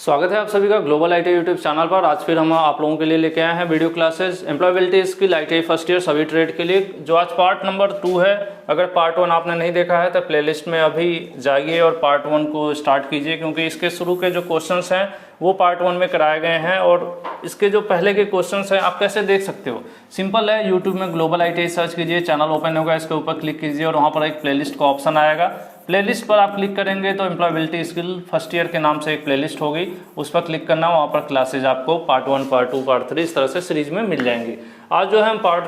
स्वागत है आप सभी का ग्लोबल आईटी यूट्यूब चैनल पर। आज फिर हम आप लोगों के लिए लेके आए हैं video classes employability skill ITI first year सभी ट्रेड के लिए, जो आज पार्ट नंबर 2 है। अगर पार्ट 1 आपने नहीं देखा है तो प्लेलिस्ट में अभी जाइए और पार्ट 1 को स्टार्ट कीजिए, क्योंकि इसके शुरू के जो क्वेश्चंस हैं वो पार्ट 1 में कराए गए हैं और इसके जो पहले के क्वेश्चंस हैं आप कैसे देख सकते हो। सिंपल है, यूट्यूब में ग्लोबल आईटीआई सर्च कीजिए, चैनल ओपन होगा, इसके ऊपर क्लिक कीजिए और वहाँ पर एक प्लेलिस्ट का ऑप्शन आएगा। प्लेलिस्ट पर आप क्लिक करेंगे तो एम्प्लॉयबिलिटी स्किल फर्स्ट ईयर के नाम से एक प्लेलिस्ट होगी, उस पर क्लिक करना। वहाँ पर क्लासेज आपको पार्ट 1, पार्ट 2, पार्ट 3 इस तरह से सीरीज में मिल जाएंगी। आज जो है हम पार्ट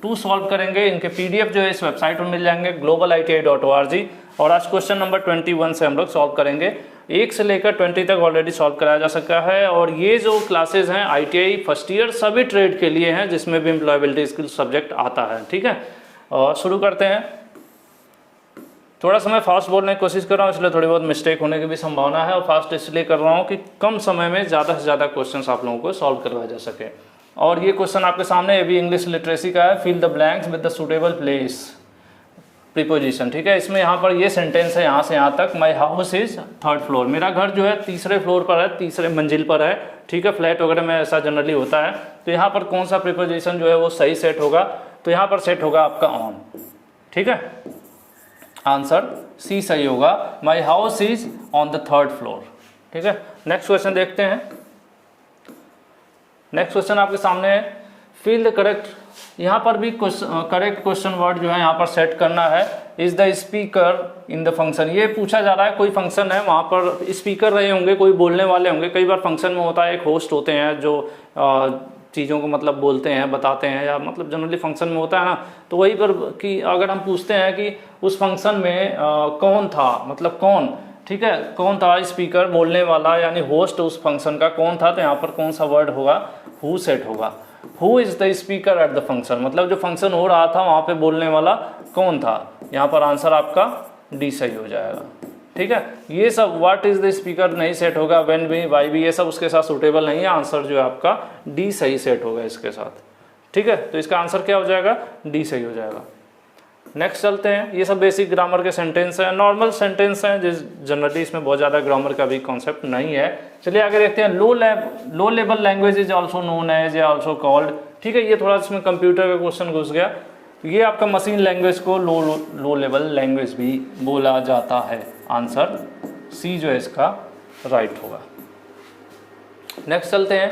2 सॉल्व करेंगे। इनके पीडीएफ जो है इस वेबसाइट पर मिल जाएंगे globaliti.org। और आज क्वेश्चन नंबर 21 से हम लोग सॉल्व करेंगे। 1 से लेकर 20 तक ऑलरेडी सॉल्व कराया जा सकता है। और ये जो क्लासेज हैं आईटीआई फर्स्ट ईयर सभी ट्रेड के लिए हैं, जिसमें भी एम्प्लॉयबिलिटी स्किल सब्जेक्ट आता है। ठीक है, और शुरू करते हैं। थोड़ा समय फास्ट बोलने की कोशिश कर रहा हूँ, इसलिए थोड़ी बहुत मिस्टेक होने की भी संभावना है। और फास्ट इसलिए कर रहा हूँ कि कम समय में ज़्यादा से ज़्यादा क्वेश्चंस आप लोगों को सॉल्व करवाया जा सके। और ये क्वेश्चन आपके सामने अभी इंग्लिश लिटरेसी का है। Fill the blanks with the suitable place preposition. ठीक है, इसमें यहाँ पर ये सेंटेंस है यहाँ से यहाँ तक। My house is 3rd floor. मेरा घर जो है 3रे फ्लोर पर है, 3रे मंजिल पर है। ठीक है, फ्लैट वगैरह में ऐसा जनरली होता है। तो यहाँ पर कौन सा प्रीपोजिशन जो है वो सही सेट होगा, तो यहाँ पर सेट होगा आपका ऑन। ठीक है, आंसर सी सही होगा। My house is on the 3rd floor. ठीक है, नेक्स्ट क्वेश्चन देखते हैं। नेक्स्ट क्वेश्चन आपके सामने है, फिल द करेक्ट। यहाँ पर भी करेक्ट क्वेश्चन वर्ड जो है यहाँ पर सेट करना है। Is the speaker in the function. ये पूछा जा रहा है, कोई फंक्शन है वहाँ पर स्पीकर रहे होंगे, कोई बोलने वाले होंगे। कई बार फंक्शन में होता है एक होस्ट होते हैं जो चीज़ों को मतलब बोलते हैं, बताते हैं, या मतलब जनरली फंक्शन में होता है ना। तो वहीं पर कि अगर हम पूछते हैं कि उस फंक्शन में कौन था, मतलब कौन, ठीक है, कौन था स्पीकर, बोलने वाला यानी होस्ट उस फंक्शन का कौन था, तो यहाँ पर कौन सा वर्ड होगा, हु सेट होगा। Who is the speaker at the function, मतलब जो फंक्शन हो रहा था वहाँ पे बोलने वाला कौन था। यहाँ पर आंसर आपका डी सही हो जाएगा। ठीक है, ये सब व्हाट इज द स्पीकर नहीं सेट होगा, व्हेन भी, वाई भी, ये सब उसके साथ सूटेबल नहीं है। आंसर जो है आपका डी सही सेट होगा इसके साथ। ठीक है, तो इसका आंसर क्या हो जाएगा, डी सही हो जाएगा। नेक्स्ट चलते हैं। ये सब बेसिक ग्रामर के सेंटेंस हैं, नॉर्मल सेंटेंस हैं, जिस जनरली इसमें बहुत ज़्यादा ग्रामर का भी कॉन्सेप्ट नहीं है। चलिए आगे देखते हैं। Low level language is also known as या ऑल्सो कॉल्ड। ठीक है, ये थोड़ा इसमें कंप्यूटर का क्वेश्चन घुस गया। ये आपका मशीन लैंग्वेज को लो लेवल लैंग्वेज भी बोला जाता है। आंसर सी जो है इसका राइट होगा। नेक्स्ट चलते हैं।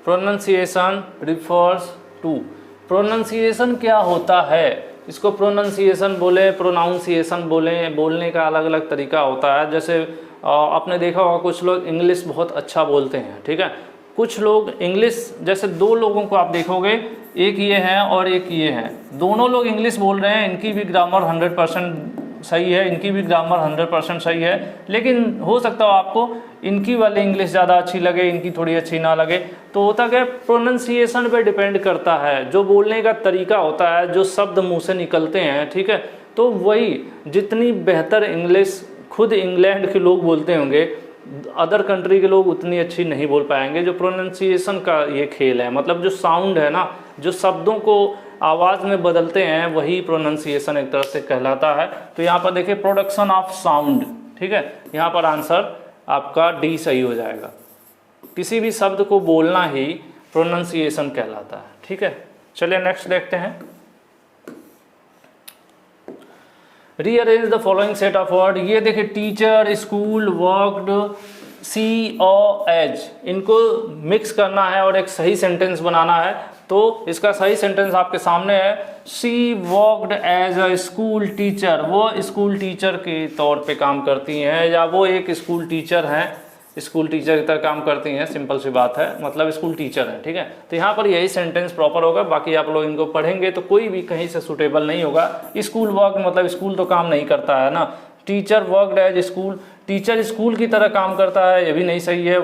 Pronunciation refers to. प्रोनाउंसिएशन क्या होता है, इसको प्रोनाउंसिएशन बोले, प्रोनाउंसिएशन बोले, बोलने का अलग अलग तरीका होता है। जैसे आपने देखा होगा कुछ लोग इंग्लिश बहुत अच्छा बोलते हैं। ठीक है, कुछ लोग इंग्लिश, जैसे 2 लोगों को आप देखोगे, एक ये है और एक ये है, दोनों लोग इंग्लिश बोल रहे हैं, इनकी भी ग्रामर 100% सही है, इनकी भी ग्रामर 100% सही है, लेकिन हो सकता हो आपको इनकी वाली इंग्लिश ज़्यादा अच्छी लगे, इनकी थोड़ी अच्छी ना लगे। तो होता क्या, प्रोनाउंसिएशन पे डिपेंड करता है, जो बोलने का तरीका होता है, जो शब्द मुंह से निकलते हैं। ठीक है, तो वही जितनी बेहतर इंग्लिश खुद इंग्लैंड के लोग बोलते होंगे, अदर कंट्री के लोग उतनी अच्छी नहीं बोल पाएंगे। जो प्रोनाउंसिएशन का ये खेल है, मतलब जो साउंड है ना, जो शब्दों को आवाज़ में बदलते हैं, वही प्रोनाउंसिएशन एक तरह से कहलाता है। तो यहाँ पर देखिए, प्रोडक्शन ऑफ साउंड। ठीक है, यहाँ पर आंसर आपका डी सही हो जाएगा। किसी भी शब्द को बोलना ही प्रोनाउंसिएशन कहलाता है। ठीक है, चलिए नेक्स्ट देखते हैं। Rearrange the following set of word. ये देखिए, टीचर, स्कूल, वर्कड, सी और एज, इनको मिक्स करना है और एक सही सेंटेंस बनाना है। तो इसका सही सेंटेंस आपके सामने है। She worked as a school teacher. वो स्कूल टीचर के तौर पे काम करती हैं, या वो एक स्कूल टीचर हैं, स्कूल टीचर की तरह काम करती हैं। सिंपल सी बात है, मतलब स्कूल टीचर है। ठीक है, तो यहाँ पर यही सेंटेंस प्रॉपर होगा। बाकी आप लोग इनको पढ़ेंगे तो कोई भी कहीं से सूटेबल नहीं होगा। स्कूल वर्क मतलब स्कूल तो काम नहीं करता है ना। Teacher worked as school, teacher school की तरह काम करता है, ये भी नहीं सही है।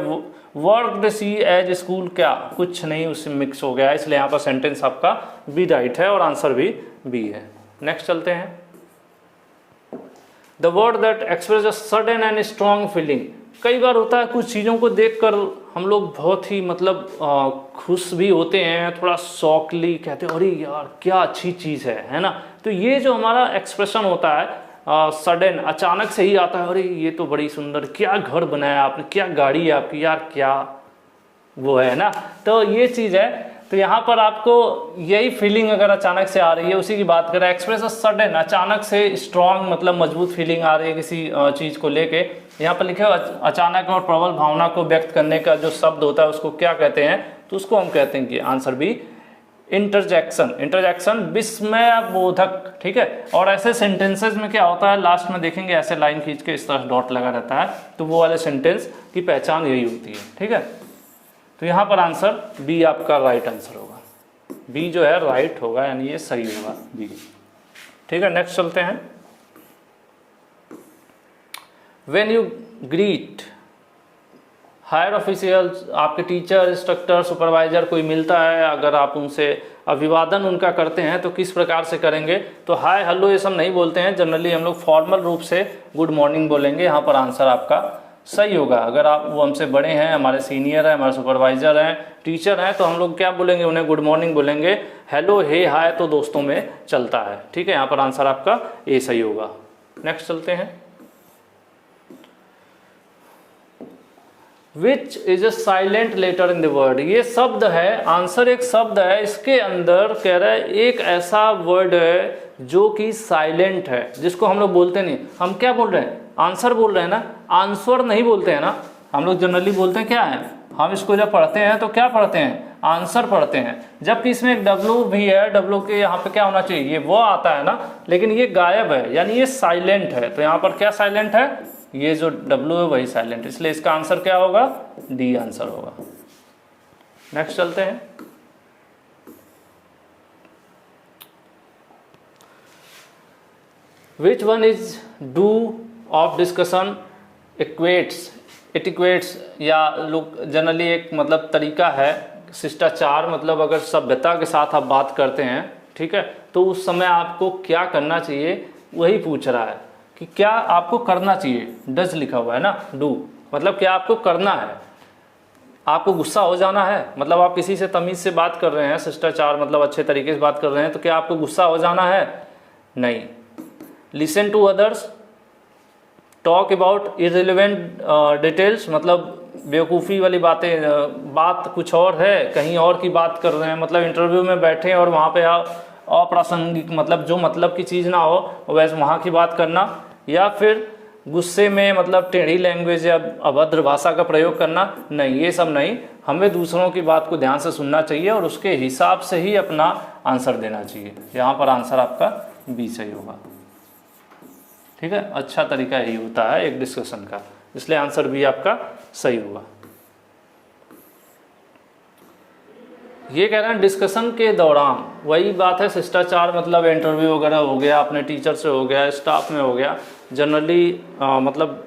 वर्कड सी एज स्कूल, क्या कुछ नहीं, उससे मिक्स हो गया, इसलिए यहाँ पर सेंटेंस आपका बी राइट है और आंसर भी बी है। नेक्स्ट चलते हैं। The word that express a sudden and strong feeling. कई बार होता है कुछ चीज़ों को देखकर हम लोग बहुत ही मतलब खुश भी होते हैं, थोड़ा शौकली कहते हैं, अरे यार क्या अच्छी चीज़ है ना। तो ये जो हमारा एक्सप्रेशन होता है, सडन अचानक से ही आता है, अरे ये तो बड़ी सुंदर, क्या घर बनाया आपने, क्या गाड़ी है आपकी यार, क्या वो है ना, तो ये चीज़ है। तो यहाँ पर आपको यही फीलिंग अगर अचानक से आ रही है, उसी की बात करें, एक्सप्रेस अ सडन, अचानक से स्ट्रॉन्ग मतलब मजबूत फीलिंग आ रही है किसी चीज़ को लेके। यहाँ पर लिखे हो अचानक और प्रबल भावना को व्यक्त करने का जो शब्द होता है उसको क्या कहते हैं, तो उसको हम कहते हैं कि आंसर बी इंटरजेक्शन। इंटरजेक्शन विस्मय बोधक, ठीक है। और ऐसे सेंटेंसेस में क्या होता है, लास्ट में देखेंगे ऐसे लाइन खींच के इस तरह डॉट लगा रहता है, तो वो वाले सेंटेंस की पहचान यही होती है, ठीक है। तो यहाँ पर आंसर बी आपका राइट आंसर होगा, बी जो है राइट होगा, यानी ये सही होगा बी, ठीक है। नेक्स्ट चलते हैं। When you greet higher officials, आपके टीचर, इंस्ट्रक्टर, सुपरवाइजर कोई मिलता है, अगर आप उनसे अभिवादन उनका करते हैं तो किस प्रकार से करेंगे, तो हाय हेलो ये सब नहीं बोलते हैं, जनरली हम लोग फॉर्मल रूप से गुड मॉर्निंग बोलेंगे। यहाँ पर आंसर आपका सही होगा। अगर आप वो हमसे बड़े हैं, हमारे सीनियर हैं, हमारे सुपरवाइजर हैं, टीचर हैं, तो हम लोग क्या बोलेंगे, उन्हें गुड मॉर्निंग बोलेंगे। हेलो हे हाय तो दोस्तों में चलता है, ठीक है। यहाँ पर आंसर आपका ए सही होगा। नेक्स्ट चलते हैं। Which is a silent letter in the word, ये शब्द है, आंसर एक शब्द है, इसके अंदर कह रहा है एक ऐसा वर्ड है जो कि साइलेंट है, जिसको हम लोग बोलते नहीं। हम क्या बोल रहे हैं, आंसर बोल रहे हैं ना, आंसर नहीं बोलते हैं ना, हम लोग जनरली बोलते हैं क्या है, हम इसको जब पढ़ते हैं तो क्या पढ़ते हैं, आंसर पढ़ते हैं। जबकि इसमें एक डब्लू भी है, डब्लू के यहाँ पे क्या होना चाहिए, ये वो आता है ना, लेकिन ये गायब है, यानी ये साइलेंट है। तो यहाँ पर क्या साइलेंट है, ये जो डब्लू है वही साइलेंट, इसलिए इसका आंसर क्या होगा, डी आंसर होगा। नेक्स्ट चलते हैं। Which one is do of discussion etiquettes, etiquettes, या लोग जनरली एक मतलब तरीका है, शिष्टाचार, मतलब अगर सभ्यता के साथ आप बात करते हैं, ठीक है, तो उस समय आपको क्या करना चाहिए, वही पूछ रहा है कि क्या आपको करना चाहिए। डज लिखा हुआ है ना, डू मतलब क्या आपको करना है। आपको गुस्सा हो जाना है, मतलब आप किसी से तमीज़ से बात कर रहे हैं, शिष्टाचार मतलब अच्छे तरीके से बात कर रहे हैं, तो क्या आपको गुस्सा हो जाना है, नहीं। Listen to others, talk about irrelevant details, मतलब बेवकूफ़ी वाली बातें, बात कुछ और है, कहीं और की बात कर रहे हैं, मतलब इंटरव्यू में बैठे और वहाँ पे अप्रासंगिक, मतलब जो मतलब की चीज़ ना हो वैसे वहाँ की बात करना, या फिर गुस्से में मतलब टेढ़ी लैंग्वेज या अभद्र भाषा का प्रयोग करना, नहीं, ये सब नहीं। हमें दूसरों की बात को ध्यान से सुनना चाहिए और उसके हिसाब से ही अपना आंसर देना चाहिए। यहाँ पर आंसर आपका बी सही होगा, ठीक है। अच्छा तरीका यही होता है एक डिस्कशन का, इसलिए आंसर बी आपका सही होगा। ये कह रहे हैं डिस्कशन के दौरान, वही बात है, शिष्टाचार मतलब इंटरव्यू वगैरह हो गया, अपने टीचर से हो गया, स्टाफ में हो गया, जनरली मतलब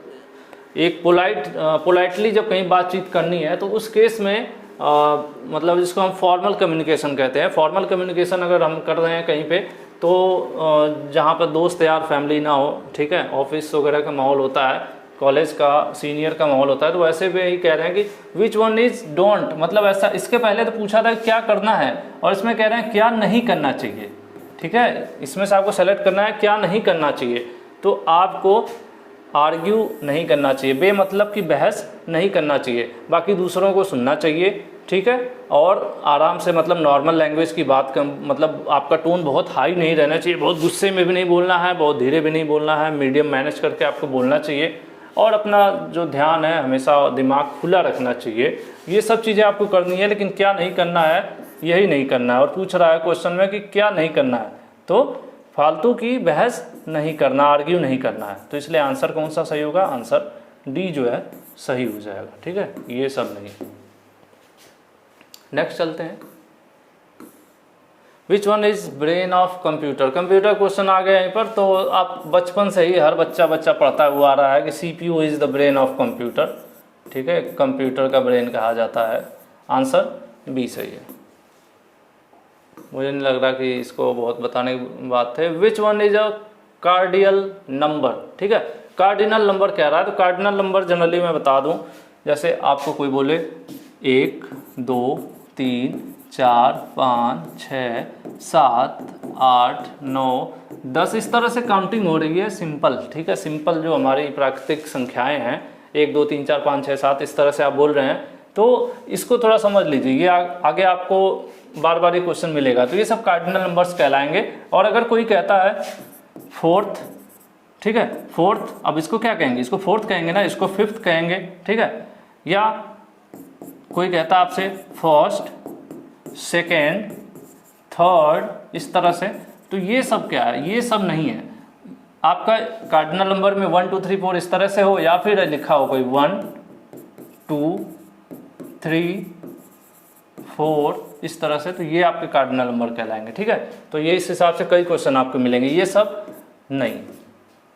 एक पोलाइटली जब कहीं बातचीत करनी है तो उस केस में मतलब जिसको हम फॉर्मल कम्युनिकेशन कहते हैं। फॉर्मल कम्युनिकेशन अगर हम कर रहे हैं कहीं पे, तो जहाँ पर दोस्त यार फैमिली ना हो, ठीक है, ऑफिस वगैरह का माहौल होता है, कॉलेज का सीनियर का माहौल होता है, तो वैसे भी यही कह रहे हैं कि विच वन इज डोंट, मतलब ऐसा, इसके पहले तो पूछा था क्या करना है, और इसमें कह रहे हैं क्या नहीं करना चाहिए, ठीक है। इसमें से आपको सेलेक्ट करना है क्या नहीं करना चाहिए, तो आपको आर्ग्यू नहीं करना चाहिए, बेमतलब की बहस नहीं करना चाहिए, बाकी दूसरों को सुनना चाहिए, ठीक है, और आराम से मतलब नॉर्मल लैंग्वेज की बात कर, मतलब आपका टोन बहुत हाई नहीं रहना चाहिए, बहुत गुस्से में भी नहीं बोलना है, बहुत धीरे भी नहीं बोलना है, मीडियम मैनेज करके आपको बोलना चाहिए, और अपना जो ध्यान है हमेशा दिमाग खुला रखना चाहिए। ये सब चीज़ें आपको करनी है, लेकिन क्या नहीं करना है, यही नहीं करना है। और पूछ रहा है क्वेश्चन में कि क्या नहीं करना है, तो फालतू की बहस नहीं करना, आर्ग्यू नहीं करना है, तो इसलिए आंसर कौन सा सही होगा, आंसर डी जो है सही हो जाएगा, ठीक है, ये सब नहीं। नेक्स्ट चलते हैं। Which one is brain of computer, computer question आ गया यहीं पर, तो आप बचपन से ही हर बच्चा पढ़ता हुआ आ रहा है कि CPU is the brain of computer, ठीक है, कंप्यूटर का ब्रेन कहा जाता है। आंसर बी सही है, मुझे नहीं लग रहा कि इसको बहुत बताने की बात है। Which one is a cordial number, ठीक है, कार्डिनल नंबर कह रहा है, तो कार्डिनल नंबर जनरली मैं बता दूं, जैसे आपको कोई बोले 1 2 3 4 5 6 7 8 9 10 इस तरह से काउंटिंग हो रही है सिंपल, ठीक है, सिंपल जो हमारी प्राकृतिक संख्याएं हैं 1 2 3 4 5 6 7 इस तरह से आप बोल रहे हैं, तो इसको थोड़ा समझ लीजिए, ये आगे आपको बार बार ये क्वेश्चन मिलेगा। तो ये सब कार्डिनल नंबर्स कहलाएंगे। और अगर कोई कहता है फोर्थ, ठीक है, फोर्थ, अब इसको क्या कहेंगे, इसको फोर्थ कहेंगे ना, इसको फिफ्थ कहेंगे, ठीक है, या कोई कहता है आपसे फर्स्ट, सेकेंड, थर्ड, इस तरह से, तो ये सब क्या है, ये सब नहीं है। आपका कार्डिनल नंबर में 1 2 3 4 इस तरह से हो, या फिर लिखा हो कोई 1 2 3 4 इस तरह से, तो ये आपके कार्डिनल नंबर कहलाएंगे, ठीक है। तो ये इस हिसाब से कई क्वेश्चन आपको मिलेंगे, ये सब नहीं,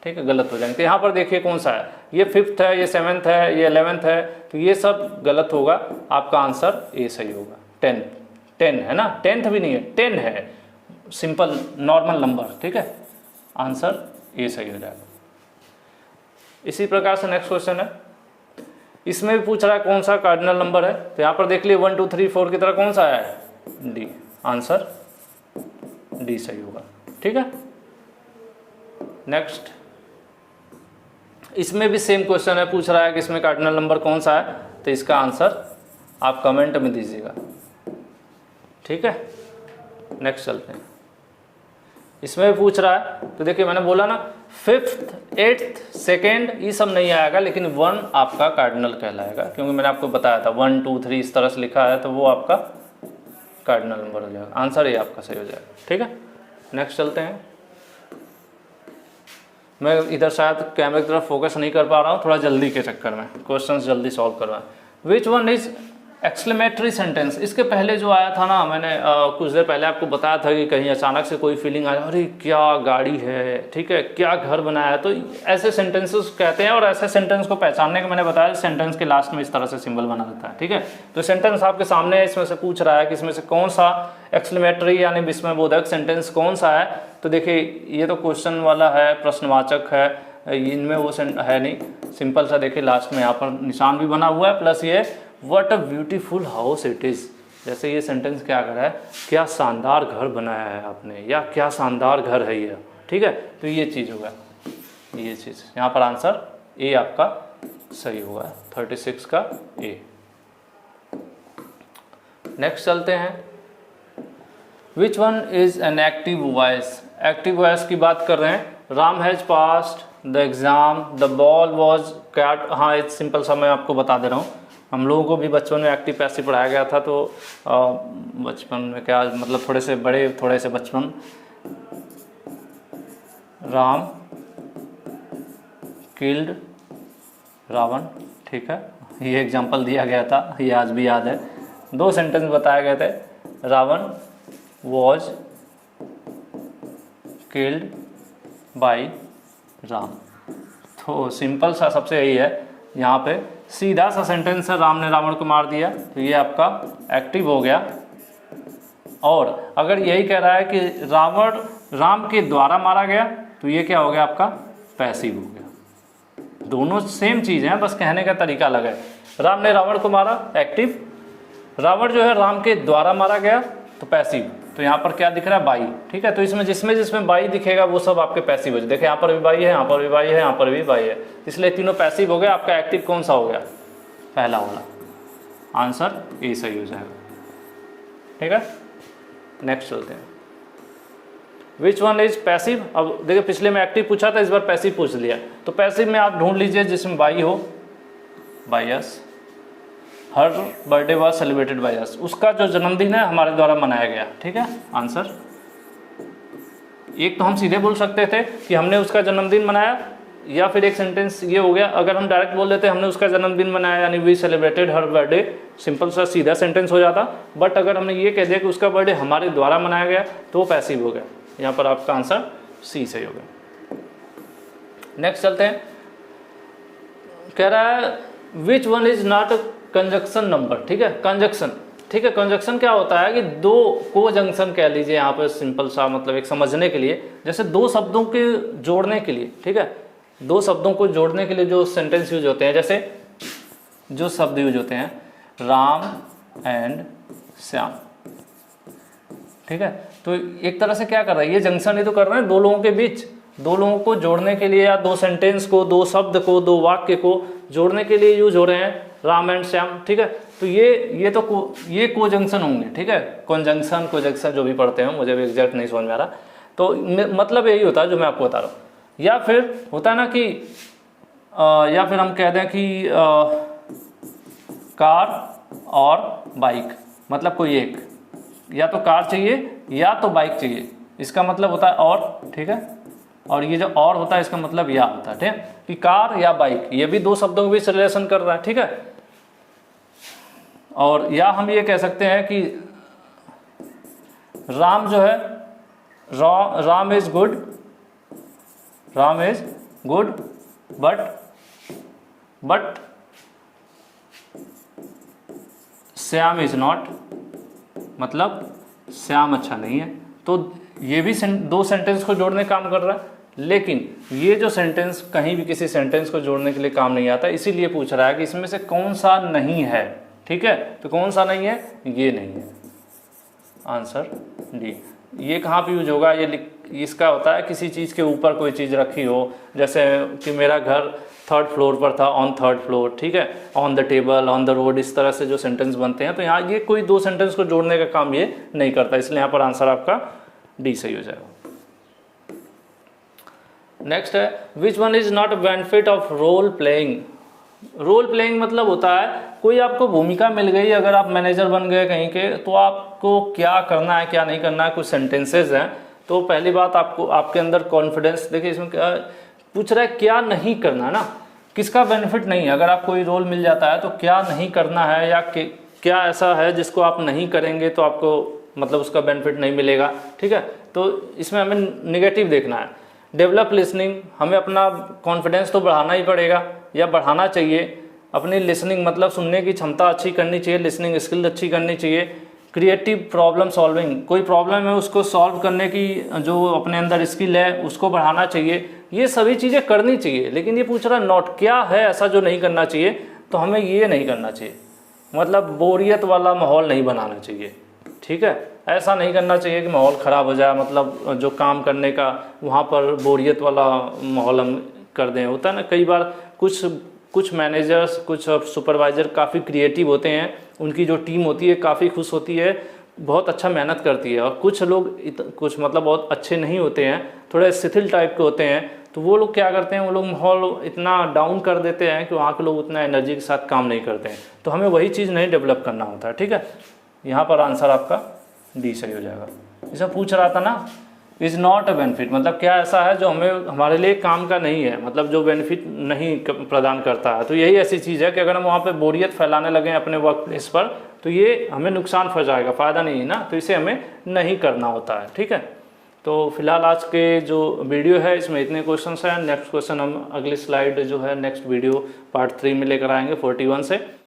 ठीक है, गलत हो जाएंगे। तो यहाँ पर देखिए कौन सा है, ये फिफ्थ है, ये सेवेंथ है, ये 11th है, तो ये सब गलत होगा, आपका आंसर ए सही होगा। 10 है ना, 10th भी नहीं है, 10 है, सिंपल नॉर्मल नंबर, ठीक है, आंसर ए सही हो जाएगा। इसी प्रकार से नेक्स्ट क्वेश्चन है, इसमें भी पूछ रहा है कौन सा कार्डिनल नंबर है, तो यहाँ पर देख लिए 1 2 3 4 की तरह कौन सा है, डी, आंसर डी सही होगा, ठीक है। नेक्स्ट, इसमें भी सेम क्वेश्चन है, पूछ रहा है कि इसमें कार्डिनल नंबर कौन सा है, तो इसका आंसर आप कमेंट में दीजिएगा, ठीक है। नेक्स्ट चलते हैं, इसमें भी पूछ रहा है, तो देखिए मैंने बोला ना, फिफ्थ, 8th, सेकेंड, ये सब नहीं आएगा, लेकिन 1 आपका कार्डिनल कहलाएगा, क्योंकि मैंने आपको बताया था 1 2 3 इस तरह से लिखा है, तो वो आपका कार्डिनल नंबर हो जाएगा, आंसर ये आपका सही हो जाएगा, ठीक है। नेक्स्ट चलते हैं, मैं इधर शायद कैमरे की तरफ फोकस नहीं कर पा रहा हूँ, थोड़ा जल्दी के चक्कर में क्वेश्चंस जल्दी सॉल्व करवाएं। विच वन इज एक्सक्लेमेटरी सेंटेंस, इसके पहले जो आया था ना, मैंने कुछ देर पहले आपको बताया था कि कहीं अचानक से कोई फीलिंग आया, अरे क्या गाड़ी है, ठीक है, क्या घर बनाया है, तो ऐसे सेंटेंसेस कहते हैं। और ऐसे सेंटेंस को पहचानने का मैंने बताया, सेंटेंस के लास्ट में इस तरह से सिंबल बना देता है, ठीक है। तो सेंटेंस आपके सामने है, इसमें से पूछ रहा है कि इसमें से कौन सा एक्सक्लेमेटरी यानी विस्मयबोधक सेंटेंस कौन सा है। तो देखिए ये तो क्वेश्चन वाला है, प्रश्नवाचक है, इनमें वो है नहीं, सिंपल सा देखिए लास्ट में यहाँ पर निशान भी बना हुआ है, प्लस ये what a beautiful house it is, जैसे ये सेंटेंस क्या कर रहा है, क्या शानदार घर बनाया है आपने, या क्या शानदार घर है ये, ठीक है। तो ये चीज़ होगा, ये चीज़ यहाँ पर आंसर ए आपका सही होगा, 36 का ए। नेक्स्ट चलते हैं, which one is an active voice, active voice की बात कर रहे हैं। Ram has passed the exam, the ball was cat, हाँ एक सिंपल सा मैं आपको बता दे रहा हूँ, हम लोगों को भी बचपन में एक्टिव पैसिव पढ़ाया गया था, तो बचपन में क्या मतलब थोड़े से बड़े थोड़े से बचपन, राम किल्ड रावण, ठीक है, ये एग्जांपल दिया गया था, ये आज भी याद है। 2 सेंटेंस बताए गए थे, Ravan was killed by Ram. तो सिंपल सा सबसे यही है, यहाँ पे सीधा सा सेंटेंस है, राम ने रावण को मार दिया, तो ये आपका एक्टिव हो गया। और अगर यही कह रहा है कि रावण राम के द्वारा मारा गया, तो ये क्या हो गया आपका पैसिव हो गया। दोनों सेम चीज़ हैं, बस कहने का तरीका अलग है। राम ने रावण को मारा एक्टिव, रावण जो है राम के द्वारा मारा गया तो पैसिव। तो यहाँ पर क्या दिख रहा है, बाई, ठीक है। तो इसमें जिसमें बाई दिखेगा वो सब आपके पैसिव हो जाए। देखिए यहाँ पर भी बाई है, यहाँ पर भी बाई है, यहाँ पर भी बाई है, इसलिए तीनों पैसिव हो गए। आपका एक्टिव कौन सा हो गया, पहला वाला, आंसर ए सही हो जाएगा, ठीक है। नेक्स्ट चलते हैं, विच वन इज पैसिव। अब देखिए पिछले में एक्टिव पूछा था, इस बार पैसिव पूछ लिया। तो पैसिव में आप ढूंढ लीजिए जिसमें बाई हो, by us, her birthday was celebrated by us, उसका जो जन्मदिन है हमारे द्वारा मनाया गया, ठीक है, आंसर। एक तो हम सीधे बोल सकते थे कि हमने उसका जन्मदिन मनाया, या फिर एक सेंटेंस ये हो गया, अगर हम डायरेक्ट बोल देते हमने उसका जन्मदिन मनाया यानी we celebrated her birthday, simple सा सीधा सेंटेंस हो जाता। बट अगर हमने ये कह दिया कि उसका बर्थडे हमारे द्वारा मनाया गया, तो वो पैसिव हो गया। यहाँ पर आपका आंसर सी सही हो गया। नेक्स्ट चलते हैं, कह रहा है which one is not conjunction number, ठीक है, कंजक्शन, ठीक है। कंजक्शन क्या होता है कि दो को जंक्शन कह लीजिए, यहाँ पर सिंपल सा मतलब एक समझने के लिए, जैसे दो शब्दों के जोड़ने के लिए, ठीक है, दो शब्दों को जोड़ने के लिए जो सेंटेंस यूज होते हैं, जैसे जो शब्द यूज होते हैं राम एंड श्याम, ठीक है। तो एक तरह से क्या कर रहा है, ये जंक्शन ही तो कर रहे हैं दो लोगों के बीच, दो लोगों को जोड़ने के लिए, या दो सेंटेंस को, दो शब्द को, दो वाक्य को जोड़ने के लिए यूज हो रहे हैं राम एंड श्याम, ठीक है। तो ये ये को जंक्शन होंगे, ठीक है, कॉन्जंक्शन कोजंक्शन जो भी पढ़ते हैं, मुझे भी एग्जैक्ट नहीं समझ में आ रहा। तो मतलब यही होता है जो मैं आपको बता रहा हूँ। या फिर होता है ना कि या फिर हम कह दें कि कार और बाइक, मतलब कोई एक, या तो कार चाहिए या तो बाइक चाहिए, इसका मतलब होता है और, ठीक है। और ये जो और होता है इसका मतलब या होता है, ठीक है, कि कार या बाइक, ये भी दो शब्दों के बीच रिलेशन कर रहा है, ठीक है। और या हम ये कह सकते हैं कि राम जो है, Ram is good, Ram is good but Shyam is not, मतलब श्याम अच्छा नहीं है। तो ये भी दो सेंटेंस को जोड़ने काम कर रहा है, लेकिन ये जो सेंटेंस कहीं भी किसी सेंटेंस को जोड़ने के लिए काम नहीं आता, इसीलिए पूछ रहा है कि इसमें से कौन सा नहीं है, ठीक है। तो कौन सा नहीं है, ये नहीं है, आंसर डी। ये कहाँ पे यूज होगा, ये इसका होता है किसी चीज़ के ऊपर कोई चीज़ रखी हो, जैसे कि मेरा घर 3rd फ्लोर पर था, ऑन 3rd फ्लोर, ठीक है, on the table, on the road, इस तरह से जो सेंटेंस बनते हैं। तो यहाँ ये कोई दो सेंटेंस को जोड़ने का काम ये नहीं करता, इसलिए यहाँ पर आंसर आपका डी सही हो जाएगा। नेक्स्ट है which one is not benefit of role playing. Role playing मतलब होता है कोई आपको भूमिका मिल गई, अगर आप मैनेजर बन गए कहीं के, तो आपको क्या करना है क्या नहीं करना है, कुछ सेंटेंसेज हैं। तो पहली बात आपको आपके अंदर कॉन्फिडेंस, देखिए इसमें क्या पूछ रहा है, क्या नहीं करना है ना, किसका बेनिफिट नहीं है। अगर आप कोई रोल मिल जाता है तो क्या नहीं करना है, या क्या ऐसा है जिसको आप नहीं करेंगे तो आपको मतलब उसका बेनिफिट नहीं मिलेगा, ठीक है। तो इसमें हमें निगेटिव देखना है। डेवलप लिसनिंग, हमें अपना कॉन्फिडेंस तो बढ़ाना ही पड़ेगा या बढ़ाना चाहिए। अपनी लिसनिंग मतलब सुनने की क्षमता अच्छी करनी चाहिए, लिसनिंग स्किल अच्छी करनी चाहिए। क्रिएटिव प्रॉब्लम सॉल्विंग, कोई प्रॉब्लम है उसको सॉल्व करने की जो अपने अंदर स्किल है उसको बढ़ाना चाहिए। ये सभी चीज़ें करनी चाहिए, लेकिन ये पूछ रहा नॉट, क्या है ऐसा जो नहीं करना चाहिए। तो हमें ये नहीं करना चाहिए, मतलब बोरियत वाला माहौल नहीं बनाना चाहिए, ठीक है। ऐसा नहीं करना चाहिए कि माहौल ख़राब हो जाए, मतलब जो काम करने का वहाँ पर बोरियत वाला माहौल हम कर दें। होता है ना कई बार कुछ मैनेजर्स, कुछ सुपरवाइज़र काफ़ी क्रिएटिव होते हैं, उनकी जो टीम होती है काफ़ी खुश होती है, बहुत अच्छा मेहनत करती है। और कुछ लोग कुछ मतलब बहुत अच्छे नहीं होते हैं, थोड़े शिथिल टाइप के होते हैं, तो वो लोग क्या करते हैं, वो लोग माहौल इतना डाउन कर देते हैं कि वहाँ के लोग उतना एनर्जी के साथ काम नहीं करते हैं। तो हमें वही चीज़ नहीं डेवलप करना होता है, ठीक है। यहाँ पर आंसर आपका डी सही हो जाएगा। इसे पूछ रहा था ना, इज़ नॉट अ बेनिफिट, मतलब क्या ऐसा है जो हमें हमारे लिए काम का नहीं है, मतलब जो बेनिफिट नहीं प्रदान करता है। तो यही ऐसी चीज़ है कि अगर हम वहाँ पे बोरियत फैलाने लगें अपने वर्क प्लेस पर, तो ये हमें नुकसान पहुँचाएगा, फ़ायदा नहीं है ना, तो इसे हमें नहीं करना होता है, ठीक है। तो फिलहाल आज के जो वीडियो है इसमें इतने क्वेश्चन हैं। नेक्स्ट क्वेश्चन हम अगली स्लाइड जो है नेक्स्ट वीडियो पार्ट 3 में लेकर आएंगे 41 से।